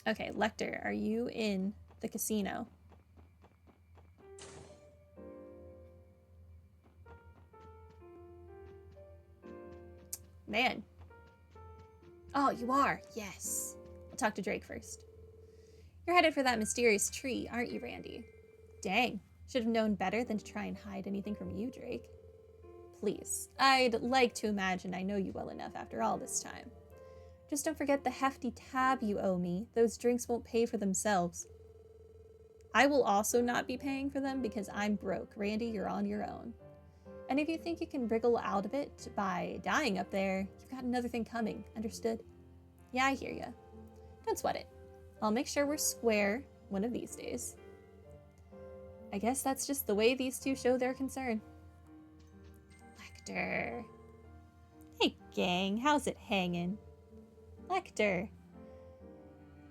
Okay, Lechter, are you in the casino? Man. Oh, you are. Yes. I'll talk to Drake first. You're headed for that mysterious tree, aren't you, Randy? Dang. Should have known better than to try and hide anything from you, Drake. Please, I'd like to imagine I know you well enough after all this time. Just don't forget the hefty tab you owe me. Those drinks won't pay for themselves. I will also not be paying for them because I'm broke. Randy, you're on your own. And if you think you can wriggle out of it by dying up there, you've got another thing coming. Understood? Yeah, I hear ya. Don't sweat it. I'll make sure we're square one of these days. I guess that's just the way these two show their concern. Lechter. Hey, gang, how's it hanging? Lechter.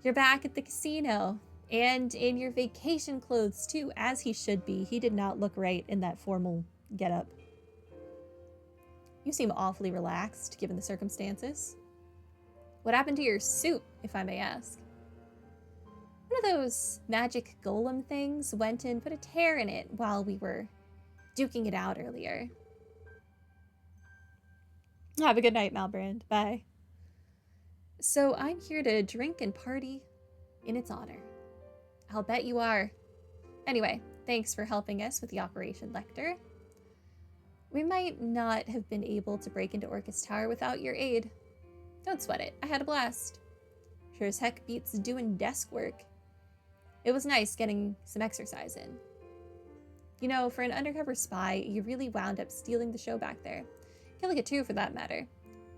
You're back at the casino. And in your vacation clothes, too, as he should be. He did not look right in that formal getup. You seem awfully relaxed, given the circumstances. What happened to your suit, if I may ask? One of those magic golem things went and put a tear in it while we were duking it out earlier. Have a good night, Malbrand. Bye. So I'm here to drink and party in its honor. I'll bet you are. Anyway, thanks for helping us with the Operation Lechter. We might not have been able to break into Orcus Tower without your aid. Don't sweat it. I had a blast. Sure as heck beats doing desk work. It was nice getting some exercise in. You know, for an undercover spy, you really wound up stealing the show back there. Killing it too, for that matter.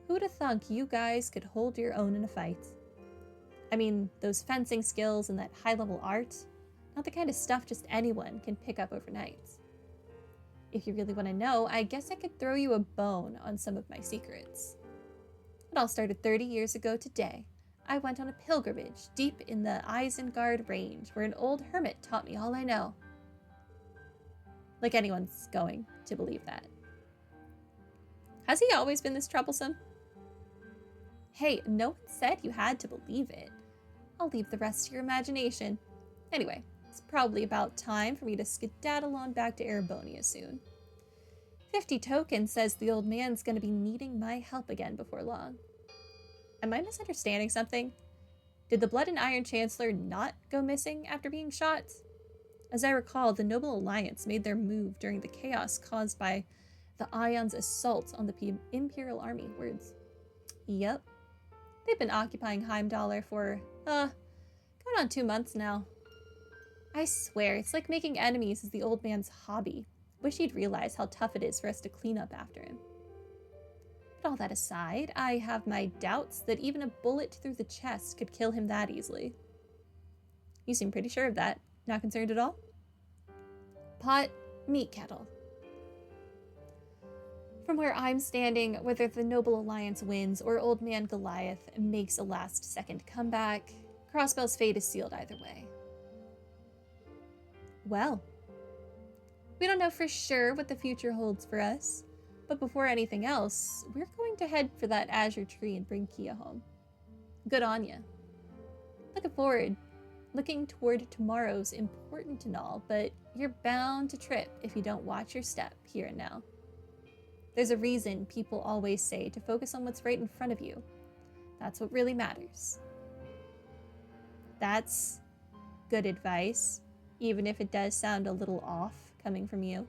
Who'd have thunk you guys could hold your own in a fight? I mean, those fencing skills and that high-level art, not the kind of stuff just anyone can pick up overnight. If you really want to know, I guess I could throw you a bone on some of my secrets. It all started 30 years ago today. I went on a pilgrimage deep in the Isengard range where an old hermit taught me all I know. Like anyone's going to believe that. Has he always been this troublesome? Hey, no one said you had to believe it. I'll leave the rest to your imagination. Anyway, it's probably about time for me to skedaddle on back to Erebonia soon. 50 tokens says the old man's gonna be needing my help again before long. Am I misunderstanding something? Did the Blood and Iron Chancellor not go missing after being shot? As I recall, the Noble Alliance made their move during the chaos caused by the Ion's assault on the Imperial Army. Words. Yep. They've been occupying Heimdallr for, going on 2 months now. I swear, it's like making enemies is the old man's hobby. Wish he'd realize how tough it is for us to clean up after him. But all that aside, I have my doubts that even a bullet through the chest could kill him that easily. You seem pretty sure of that. Not concerned at all? Pot, meat kettle. From where I'm standing, whether the Noble Alliance wins or Old Man Goliath makes a last-second comeback, Crossbell's fate is sealed either way. Well, we don't know for sure what the future holds for us, but before anything else, we're going to head for that Azure tree and bring Kia home. Good on ya. Looking toward tomorrow's important and all, but you're bound to trip if you don't watch your step here and now. There's a reason people always say to focus on what's right in front of you. That's what really matters. That's good advice, even if it does sound a little off coming from you.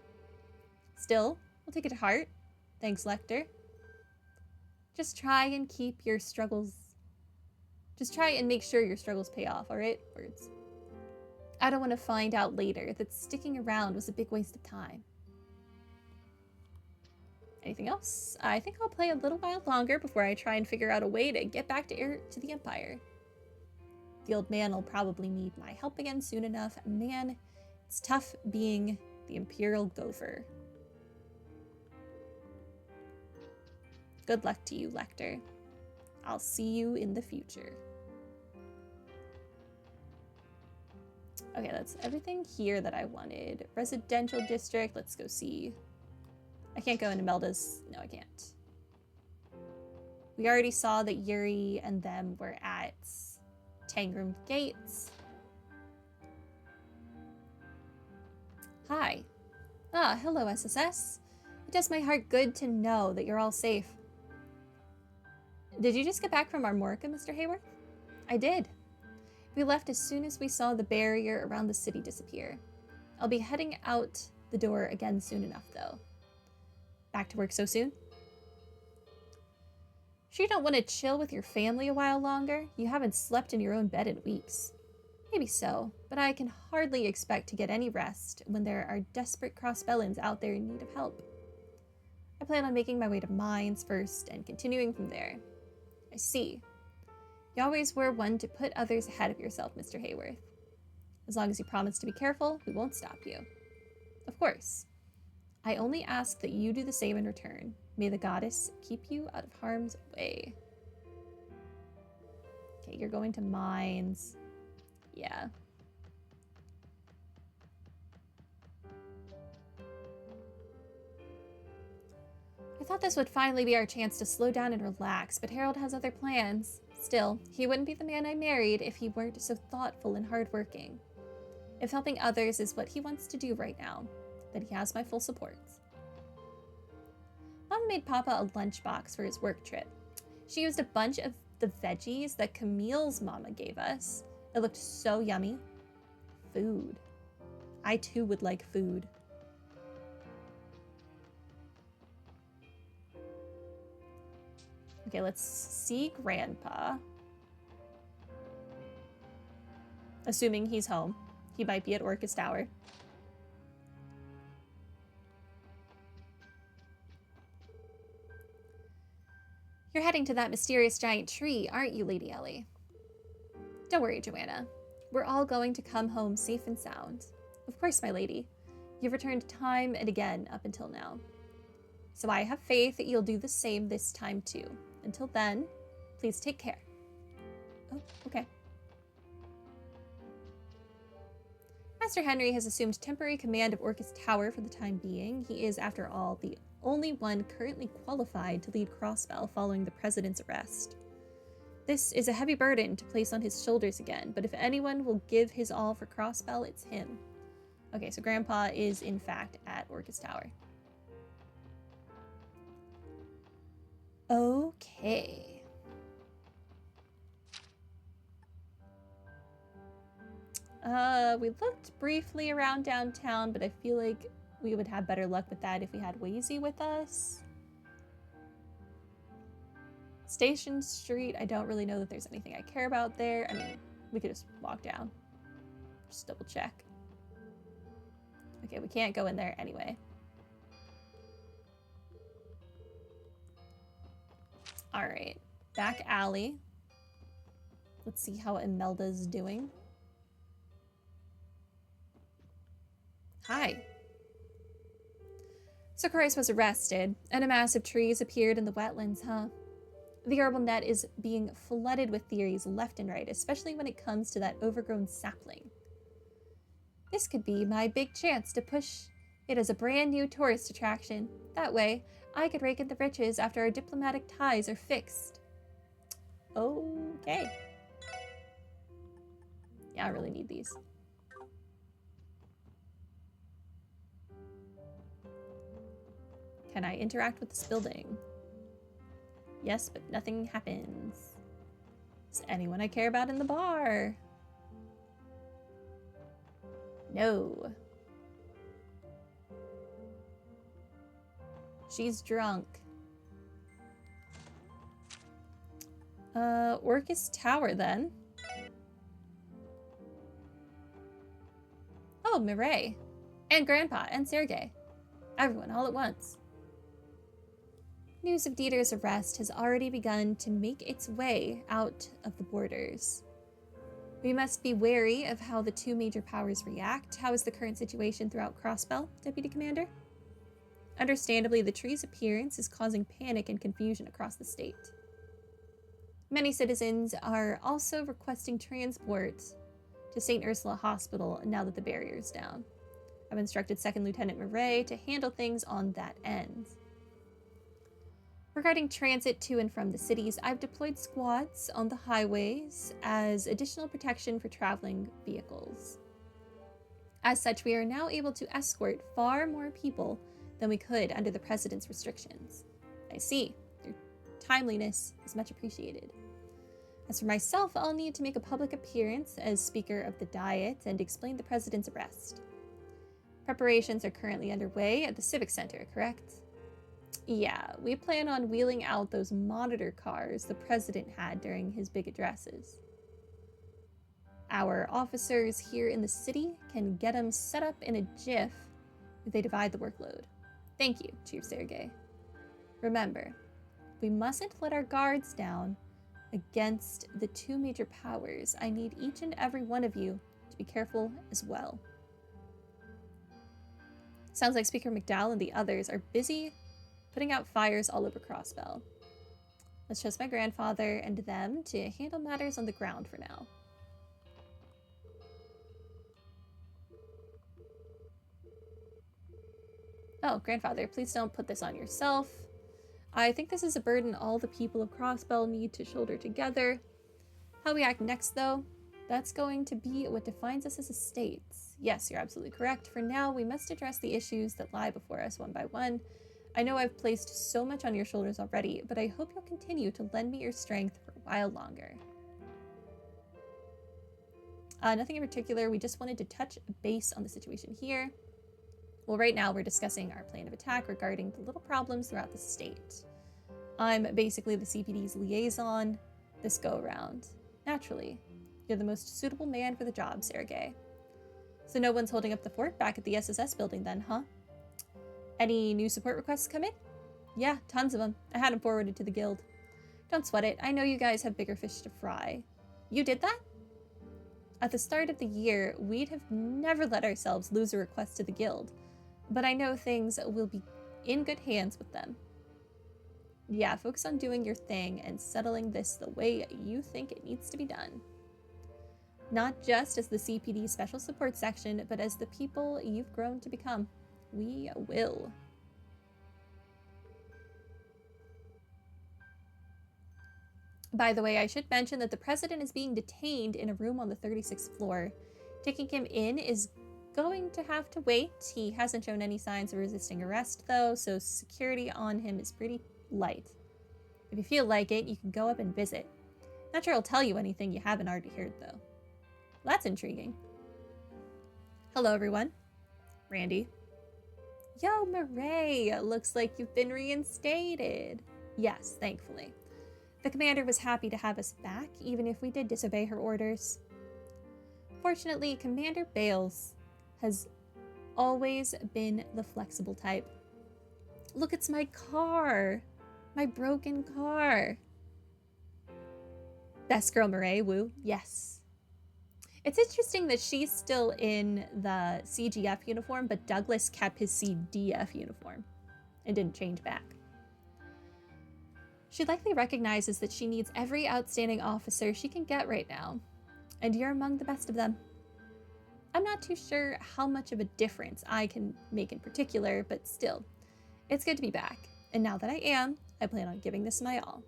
Still, we'll take it to heart. Thanks, Lechter. Just try and make sure your struggles pay off, alright? Words. I don't want to find out later that sticking around was a big waste of time. Anything else? I think I'll play a little while longer before I try and figure out a way to get back to the Empire. The old man will probably need my help again soon enough. Man, it's tough being the Imperial Gopher. Good luck to you, Lechter. I'll see you in the future. Okay, that's everything here that I wanted. Residential district, let's go see. I can't go into Melda's. No, I can't. We already saw that Yuri and them were at Tangroomed gates. Hi. Ah, hello, SSS. It does my heart good to know that you're all safe. Did you just get back from Armorica, Mr. Hayworth? I did. We left as soon as we saw the barrier around the city disappear. I'll be heading out the door again soon enough, though. Back to work so soon? Sure you don't want to chill with your family a while longer? You haven't slept in your own bed in weeks. Maybe so, but I can hardly expect to get any rest when there are desperate crossbellins out there in need of help. I plan on making my way to mines first and continuing from there. I see. You always were one to put others ahead of yourself, Mr. Hayworth. As long as you promise to be careful, we won't stop you. Of course. I only ask that you do the same in return. May the goddess keep you out of harm's way. Okay, you're going to mines. Yeah. I thought this would finally be our chance to slow down and relax, but Harold has other plans. Still, he wouldn't be the man I married if he weren't so thoughtful and hardworking. If helping others is what he wants to do right now, then he has my full support. Mom made Papa a lunchbox for his work trip. She used a bunch of the veggies that Camille's mama gave us. It looked so yummy. Food. I too would like food. Okay, let's see Grandpa. Assuming he's home. He might be at Orcus Tower. You're heading to that mysterious giant tree, aren't you, Lady Ellie? Don't worry, Joanna. We're all going to come home safe and sound. Of course, my lady. You've returned time and again up until now. So I have faith that you'll do the same this time too. Until then, please take care. Oh, okay. Master Henry has assumed temporary command of Orcus Tower for the time being. He is, after all, the only one currently qualified to lead Crossbell following the president's arrest. This is a heavy burden to place on his shoulders again, but if anyone will give his all for Crossbell, it's him. Okay, so Grandpa is in fact at Orcus Tower. Okay. We looked briefly around downtown, but I feel like we would have better luck with that if we had Wazy with us. Station Street, I don't really know that there's anything I care about there. I mean, we could just walk down. Just double check. Okay, we can't go in there anyway. Alright, back alley. Let's see how Imelda's doing. Hi. So Christ was arrested, and a mass of trees appeared in the wetlands, huh? The herbal net is being flooded with theories left and right, especially when it comes to that overgrown sapling. This could be my big chance to push it as a brand new tourist attraction. That way, I could rake in the riches after our diplomatic ties are fixed. Okay. Yeah, I really need these. Can I interact with this building? Yes, but nothing happens. Is anyone I care about in the bar? No. She's drunk. Orcus Tower then. Oh, Mireille. And Grandpa and Sergei. Everyone all at once. News of Dieter's arrest has already begun to make its way out of the borders. We must be wary of how the two major powers react. How is the current situation throughout Crossbell, Deputy Commander? Understandably, the tree's appearance is causing panic and confusion across the state. Many citizens are also requesting transport to St. Ursula Hospital now that the barrier is down. I've instructed 2nd Lieutenant Mireille to handle things on that end. Regarding transit to and from the cities, I've deployed squads on the highways as additional protection for traveling vehicles. As such, we are now able to escort far more people than we could under the President's restrictions. I see. Your timeliness is much appreciated. As for myself, I'll need to make a public appearance as Speaker of the Diet and explain the President's arrest. Preparations are currently underway at the Civic Center, correct? Yeah, we plan on wheeling out those monitor cars the President had during his big addresses. Our officers here in the city can get them set up in a jiff if they divide the workload. Thank you, Chief Sergei. Remember, we mustn't let our guards down against the two major powers. I need each and every one of you to be careful as well. Sounds like Speaker McDowell and the others are busy putting out fires all over Crossbell. Let's trust my grandfather and them to handle matters on the ground for now. Oh, grandfather, please don't put this on yourself. I think this is a burden all the people of Crossbell need to shoulder together. How we act next, though, that's going to be what defines us as a state. Yes, you're absolutely correct. For now, we must address the issues that lie before us one by one. I know I've placed so much on your shoulders already, but I hope you'll continue to lend me your strength for a while longer. Nothing in particular. We just wanted to touch base on the situation here. Well, right now we're discussing our plan of attack regarding the little problems throughout the state. I'm basically the CPD's liaison this go-around. Naturally, you're the most suitable man for the job, Sergei. So no one's holding up the fort back at the SSS building then, huh? Any new support requests come in? Yeah, tons of them. I had them forwarded to the guild. Don't sweat it. I know you guys have bigger fish to fry. You did that? At the start of the year, we'd have never let ourselves lose a request to the guild, but I know things will be in good hands with them. Yeah, focus on doing your thing and settling this the way you think it needs to be done. Not just as the CPD Special Support Section, but as the people you've grown to become. We will. By the way, I should mention that the President is being detained in a room on the 36th floor. Taking him in is going to have to wait. He hasn't shown any signs of resisting arrest, though, so security on him is pretty light. If you feel like it, you can go up and visit. Not sure I'll tell you anything you haven't already heard, though. That's intriguing. Hello, everyone. Randy. Yo, Murray! Looks like you've been reinstated. Yes, thankfully. The commander was happy to have us back, even if we did disobey her orders. Fortunately, Commander Bales has always been the flexible type. Look, it's my car! My broken car! Best girl Murray, woo. Yes. It's interesting that she's still in the CGF uniform, but Douglas kept his CDF uniform and didn't change back. She likely recognizes that she needs every outstanding officer she can get right now, and you're among the best of them. I'm not too sure how much of a difference I can make in particular, but still, it's good to be back. And now that I am, I plan on giving this my all.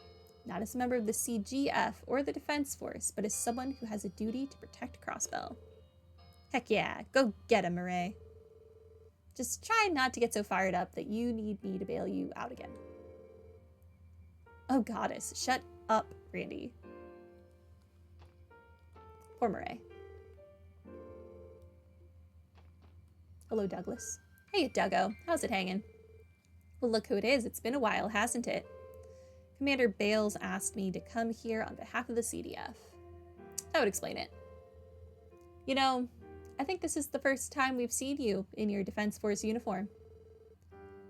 Not as a member of the CGF or the Defense Force, but as someone who has a duty to protect Crossbell. Heck yeah, go get him, Murray. Just try not to get so fired up that you need me to bail you out again. Oh, goddess, shut up, Randy. Poor Murray. Hello, Douglas. Hey, Duggo. How's it hanging? Well, look who it is. It's been a while, hasn't it? Commander Bales asked me to come here on behalf of the CDF. That would explain it. You know, I think this is the first time we've seen you in your Defense Force uniform.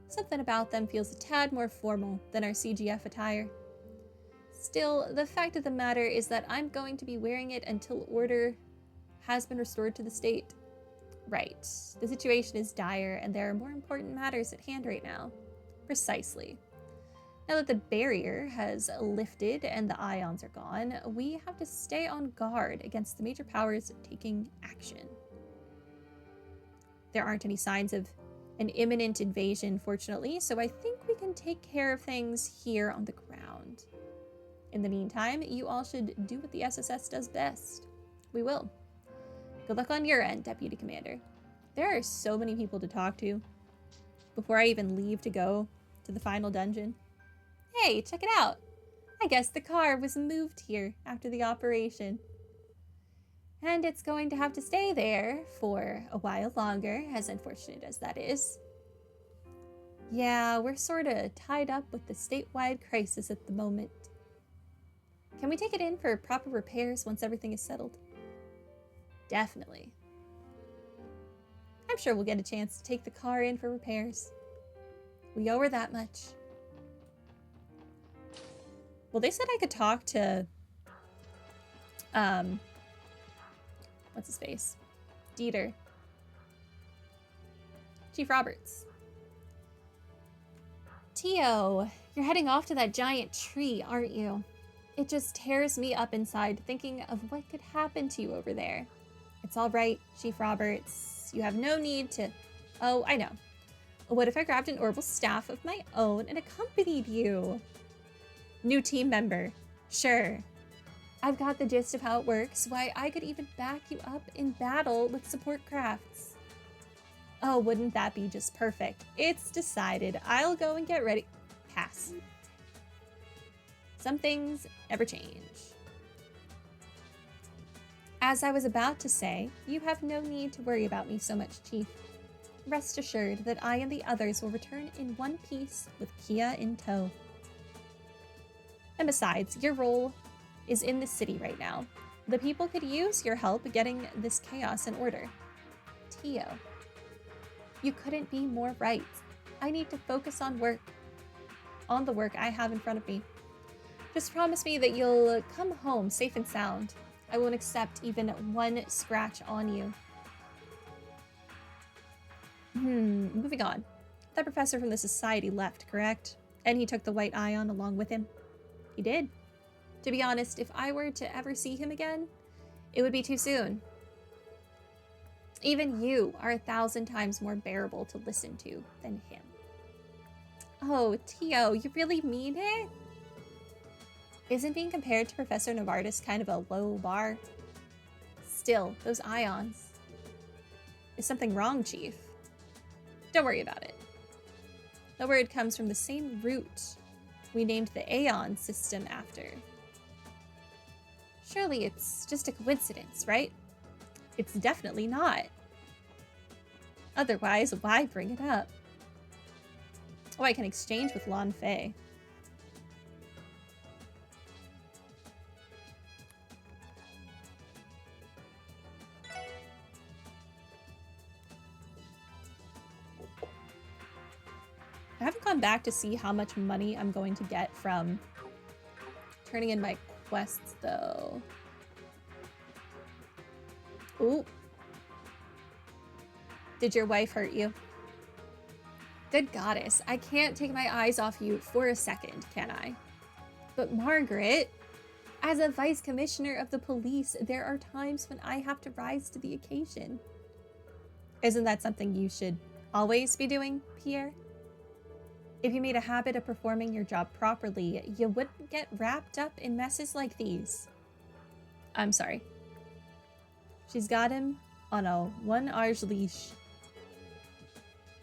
Something about them feels a tad more formal than our CGF attire. Still, the fact of the matter is that I'm going to be wearing it until order has been restored to the state. Right. The situation is dire, and there are more important matters at hand right now. Precisely. Now that the barrier has lifted and the ions are gone, we have to stay on guard against the major powers taking action. There aren't any signs of an imminent invasion, fortunately, so I think we we can take care of things here on the ground. In the meantime, you all should do what the SSS does best. We will. Good luck on your end, Deputy Commander. There are so many people to talk to before I even leave to go to the final dungeon. Hey, check it out. I guess the car was moved here after the operation. And it's going to have to stay there for a while longer, as unfortunate as that is. Yeah, we're sort of tied up with the statewide crisis at the moment. Can we take it in for proper repairs once everything is settled? Definitely. I'm sure we'll get a chance to take the car in for repairs. We owe her that much. Well, they said I could talk to, what's his face? Dieter. Chief Roberts. Tio, you're heading off to that giant tree, aren't you? It just tears me up inside thinking of what could happen to you over there. It's all right, Chief Roberts. You have no need to... Oh, I know. What if I grabbed an orbital staff of my own and accompanied you? New team member. Sure. I've got the gist of how it works, why I could even back you up in battle with support crafts. Oh, wouldn't that be just perfect? It's decided. I'll go and get ready. Pass. Some things never change. As I was about to say, you have no need to worry about me so much, Chief. Rest assured that I and the others will return in one piece with Kia in tow. And besides, your role is in the city right now. The people could use your help getting this chaos in order. Tio, you couldn't be more right. I need to focus on the work I have in front of me. Just promise me that you'll come home safe and sound. I won't accept even one scratch on you. Moving on. That professor from the society left, correct? And he took the white ion along with him? He did. To be honest, if I were to ever see him again, it would be too soon. Even you are 1,000 times more bearable to listen to than him. Oh, Tio, you really mean it? Isn't being compared to Professor Novartis kind of a low bar? Still, those ions. Is something wrong, Chief? Don't worry about it. The word comes from the same root we named the Aeon system after. Surely it's just a coincidence, right? It's definitely not. Otherwise, why bring it up? Oh, I can exchange with Lon Fei. I haven't gone back to see how much money I'm going to get from turning in my quests, though. Ooh. Did your wife hurt you? Good goddess, I can't take my eyes off you for a second, can I? But Margaret, as a vice commissioner of the police, there are times when I have to rise to the occasion. Isn't that something you should always be doing, Pierre? If you made a habit of performing your job properly, you wouldn't get wrapped up in messes like these. I'm sorry. She's got him on a one-arge leash.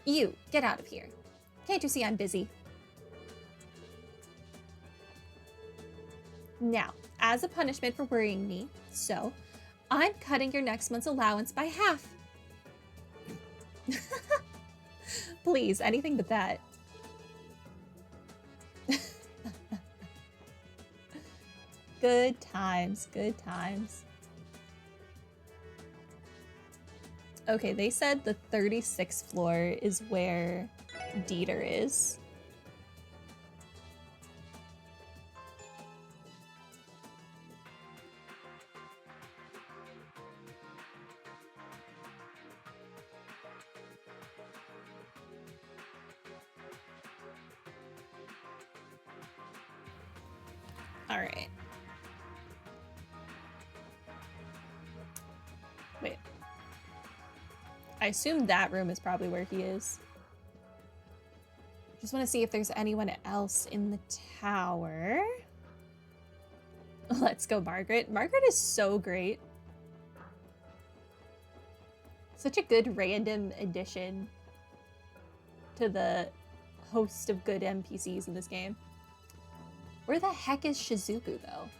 You, get out of here. Can't you see I'm busy? Now, as a punishment for worrying me, so, I'm cutting your next month's allowance by half. Please, anything but that. Good times, good times. Okay, they said the 36th floor is where Dieter is. All right. Wait. I assume that room is probably where he is. Just want to see if there's anyone else in the tower. Let's go, Margaret. Margaret is so great. Such a good random addition to the host of good NPCs in this game. Where the heck is Shizuku, though?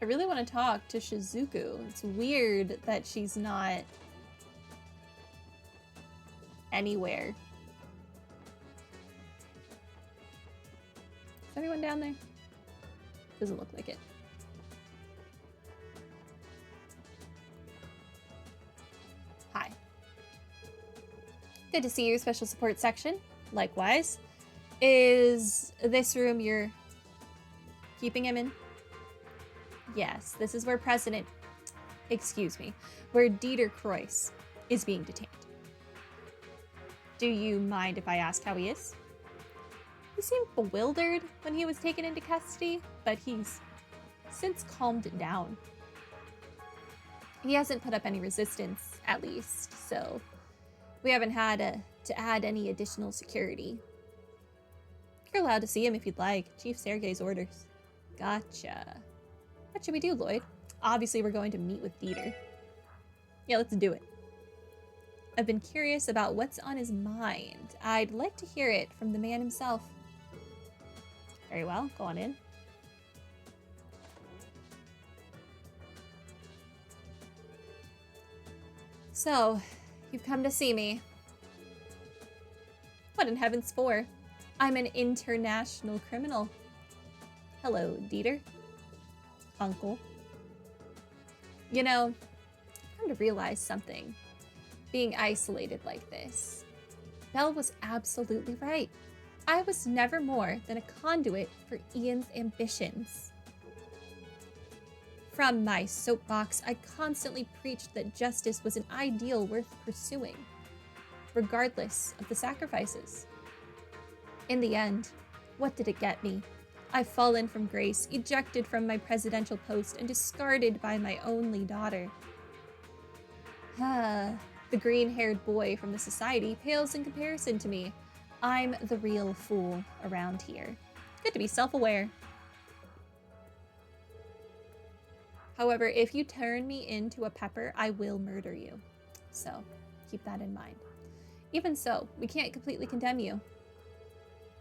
I really want to talk to Shizuku. It's weird that she's not anywhere. Is anyone down there? Doesn't look like it. Hi. Good to see your special support section. Likewise. Is this room you're keeping him in? Yes, this is where where Dieter Croix is being detained. Do you mind if I ask how he is? He seemed bewildered when he was taken into custody, but he's since calmed down. He hasn't put up any resistance, at least, so we haven't had to add any additional security. You're allowed to see him if you'd like. Chief Sergei's orders. Gotcha. What should we do, Lloyd? Obviously, we're going to meet with Dieter. Yeah, let's do it. I've been curious about what's on his mind. I'd like to hear it from the man himself. Very well, go on in. So, you've come to see me. What in heaven's for? I'm an international criminal. Hello, Dieter. Uncle. You know, I've come to realize something. Being isolated like this. Belle was absolutely right. I was never more than a conduit for Ian's ambitions. From my soapbox, I constantly preached that justice was an ideal worth pursuing, regardless of the sacrifices. In the end, what did it get me? I've fallen from grace, ejected from my presidential post, and discarded by my only daughter. The green-haired boy from the society pales in comparison to me. I'm the real fool around here. Good to be self-aware. However, if you turn me into a pepper, I will murder you. So, keep that in mind. Even so, we can't completely condemn you.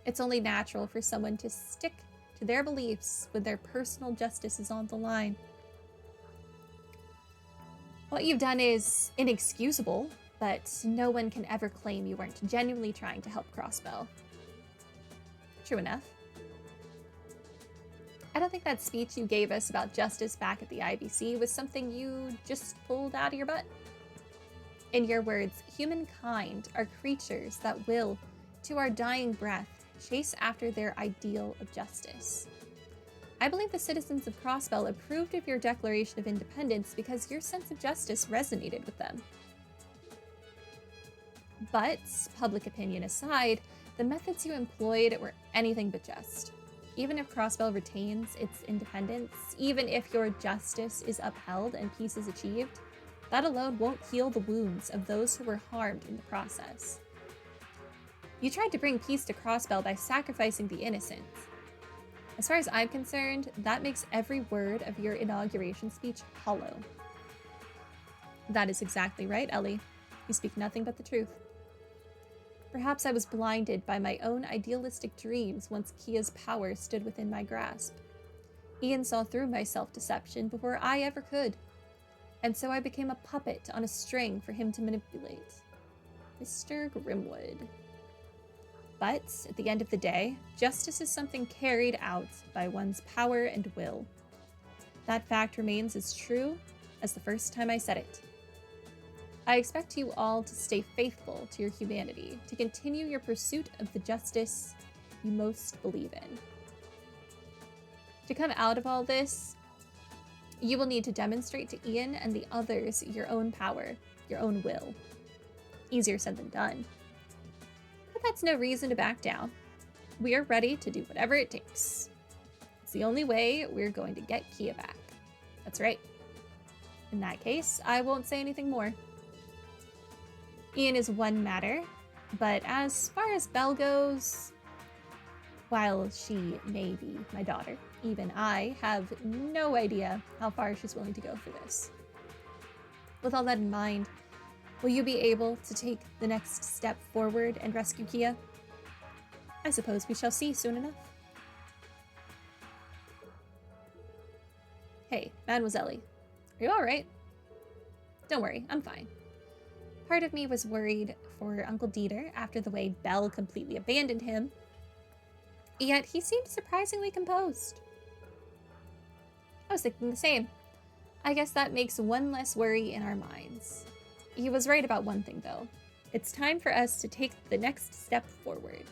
It's only natural for someone to stick to their beliefs when their personal justice is on the line. What you've done is inexcusable, but no one can ever claim you weren't genuinely trying to help Crossbell. True enough. I don't think that speech you gave us about justice back at the IBC was something you just pulled out of your butt. In your words, humankind are creatures that will, to our dying breath, chase after their ideal of justice. I believe the citizens of Crossbell approved of your Declaration of Independence because your sense of justice resonated with them. But, public opinion aside, the methods you employed were anything but just. Even if Crossbell retains its independence, even if your justice is upheld and peace is achieved, that alone won't heal the wounds of those who were harmed in the process. You tried to bring peace to Crossbell by sacrificing the innocent. As far as I'm concerned, that makes every word of your inauguration speech hollow. That is exactly right, Ellie. You speak nothing but the truth. Perhaps I was blinded by my own idealistic dreams once Kia's power stood within my grasp. Ian saw through my self-deception before I ever could, and so I became a puppet on a string for him to manipulate. Mr. Grimwood. But, at the end of the day, justice is something carried out by one's power and will. That fact remains as true as the first time I said it. I expect you all to stay faithful to your humanity, to continue your pursuit of the justice you most believe in. To come out of all this, you will need to demonstrate to Ian and the others your own power, your own will. Easier said than done. But that's no reason to back down. We are ready to do whatever it takes. It's the only way we're going to get Kia back. That's right. In that case, I won't say anything more. Ian is one matter, but as far as Belle goes, while she may be my daughter, even I have no idea how far she's willing to go for this. With all that in mind, will you be able to take the next step forward and rescue Kia? I suppose we shall see soon enough. Hey, Mademoiselle, are you alright? Don't worry, I'm fine. Part of me was worried for Uncle Dieter after the way Belle completely abandoned him, yet he seemed surprisingly composed. I was thinking the same. I guess that makes one less worry in our minds. He was right about one thing, though. It's time for us to take the next step forward.